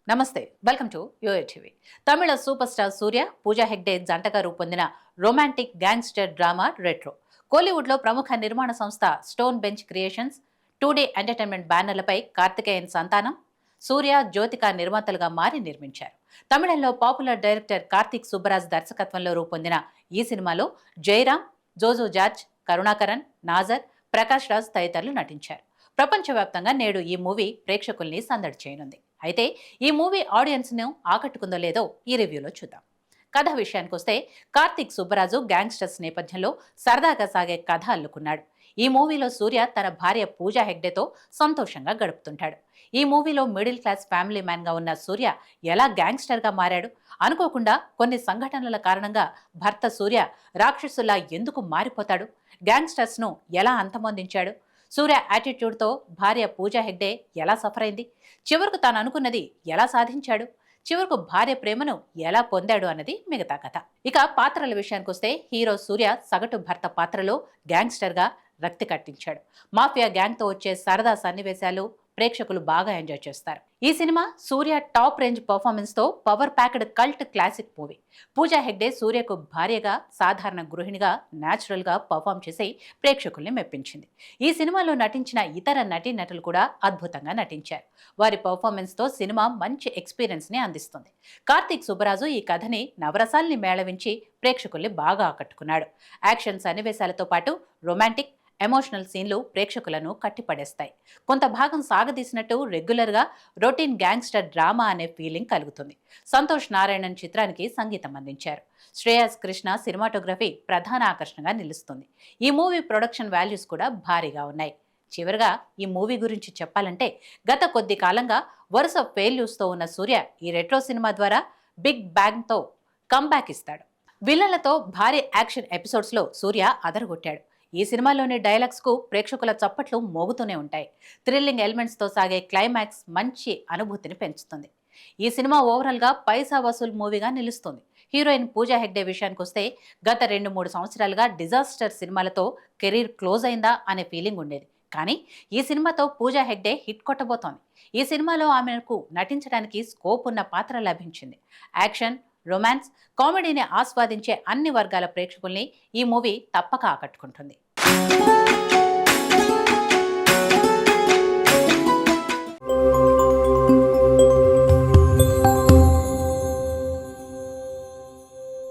నమస్తే, welcome to Yoyo TV. Tamil super star Suriya, Pooja Hegde జంటగా రూపొందిన రొమాంటిక్ గ్యాంగ్స్టర్ డ్రామా రెట్రో. కోలీవుడ్లో ప్రముఖ నిర్మాణ సంస్థ stone bench creations, 2D entertainment బ్యానర్లపై కార్తికేయన్ సంతానం సూర్య, జ్యోతిక నిర్మాతలుగా మారి నిర్మించారు. తమిళంలో పాపులర్ డైరెక్టర్ కార్తిక్ సుబ్బరాజ్ దర్శకత్వంలో రూపొందిన ఈ సినిమాలో జయరాం, జోజో జార్జ్, కరుణాకరన్, నాజర్, ప్రకాష్ రాజ్ తదితరులు నటించారు. ప్రపంచవ్యాప్తంగా నేడు ఈ మూవీ ప్రేక్షకుల్ని సందడి చేయనుంది. అయితే ఈ మూవీ ఆడియన్స్ ను ఆకట్టుకుందో లేదో ఈ రివ్యూలో చూద్దాం. కథ విషయానికి వస్తే, కార్తిక్ సుబ్బరాజు గ్యాంగ్స్టర్స్ నేపథ్యంలో సరదాగా సాగే కథ అల్లుకున్నాడు. ఈ మూవీలో సూర్య తన భార్య పూజా హెగ్డేతో సంతోషంగా గడుపుతుంటాడు. ఈ మూవీలో మిడిల్ క్లాస్ ఫ్యామిలీ మ్యాన్ గా ఉన్న సూర్య ఎలా గ్యాంగ్స్టర్ గా మారాడు, అనుకోకుండా కొన్ని సంఘటనల కారణంగా భర్త సూర్య రాక్షసులా ఎందుకు మారిపోతాడు, గ్యాంగ్స్టర్స్ ను ఎలా అంతమొందించాడు, సూర్య యాటిట్యూడ్తో భార్య పూజా హెగ్డే ఎలా సఫర్ అయింది, చివరకు తాను అనుకున్నది ఎలా సాధించాడు, చివరకు భార్య ప్రేమను ఎలా పొందాడు అన్నది మిగతా కథ. ఇక పాత్రల విషయానికి వస్తే, హీరో సూర్య సగటు భర్త పాత్రలో గ్యాంగ్స్టర్గా రక్తి కట్టించాడు. మాఫియా గ్యాంగ్తో వచ్చే సరదా సన్నివేశాలు ప్రేక్షకులు బాగా ఎంజాయ్ చేస్తారు. ఈ cinema Suriya top range performance తో power packed cult classic movie. Pooja Hegde సూర్యకు భార్యగా, సాధారణ గృహిణిగా న్యాచురల్ గా పర్ఫామ్ చేసి ప్రేక్షకుల్ని మెప్పించింది. ఈ సినిమాలో నటించిన ఇతర నటీనటులు కూడా అద్భుతంగా నటించారు. వారి పర్ఫార్మెన్స్ తో సినిమా మంచి ఎక్స్పీరియన్స్ ని అందిస్తుంది. కార్తిక్ సుబ్బరాజు ఈ కథని నవరసాల్ని మేళవించి ప్రేక్షకుల్ని బాగా ఆకట్టుకున్నాడు. యాక్షన్ సన్నివేశాలతో పాటు రొమాంటిక్, ఎమోషనల్ సీన్లు ప్రేక్షకులను కట్టిపడేస్తాయి. కొంత భాగం సాగదీసినట్టు రెగ్యులర్గా రొటీన్ గ్యాంగ్స్టర్ డ్రామా అనే ఫీలింగ్ కలుగుతుంది. సంతోష్ నారాయణన్ చిత్రానికి సంగీతం అందించారు. శ్రేయస్ కృష్ణ సినిమాటోగ్రఫీ ప్రధాన ఆకర్షణగా నిలుస్తుంది. ఈ మూవీ ప్రొడక్షన్ వాల్యూస్ కూడా భారీగా ఉన్నాయి. చివరిగా ఈ మూవీ గురించి చెప్పాలంటే, గత కొద్ది కాలంగా వరుస ఫెయిల్యూస్తో ఉన్న సూర్య ఈ రెట్రో సినిమా ద్వారా బిగ్ బ్యాంగ్తో కంబ్యాక్ ఇస్తాడు. విలన్లతో భారీ యాక్షన్ ఎపిసోడ్స్లో సూర్య అదరగొట్టాడు. ఈ సినిమాలోని డైలాగ్స్ కు ప్రేక్షకుల చప్పట్లు మోగుతూనే ఉంటాయి. థ్రిల్లింగ్ ఎలిమెంట్స్ తో సాగే క్లైమాక్స్ మంచి అనుభూతిని పెంచుతుంది. ఈ సినిమా ఓవరాల్ గా పైసా వసూల్ మూవీగా నిలుస్తుంది. హీరోయిన్ పూజా హెగ్డే విషయానికి వస్తే, గత 2-3 సంవత్సరాలుగా డిజాస్టర్ సినిమాలతో కెరీర్ క్లోజ్ అయిందా అనే ఫీలింగ్ ఉండేది. కానీ ఈ సినిమాతో పూజా హెగ్డే హిట్ కొట్టబోతోంది. ఈ సినిమాలో ఆమెకు నటించడానికి స్కోప్ ఉన్న పాత్ర లభించింది. యాక్షన్, రొమాన్స్, కామెడీని ఆస్వాదించే అన్ని వర్గాల ప్రేక్షకుల్ని ఈ మూవీ తప్పక ఆకట్టుకుంటుంది.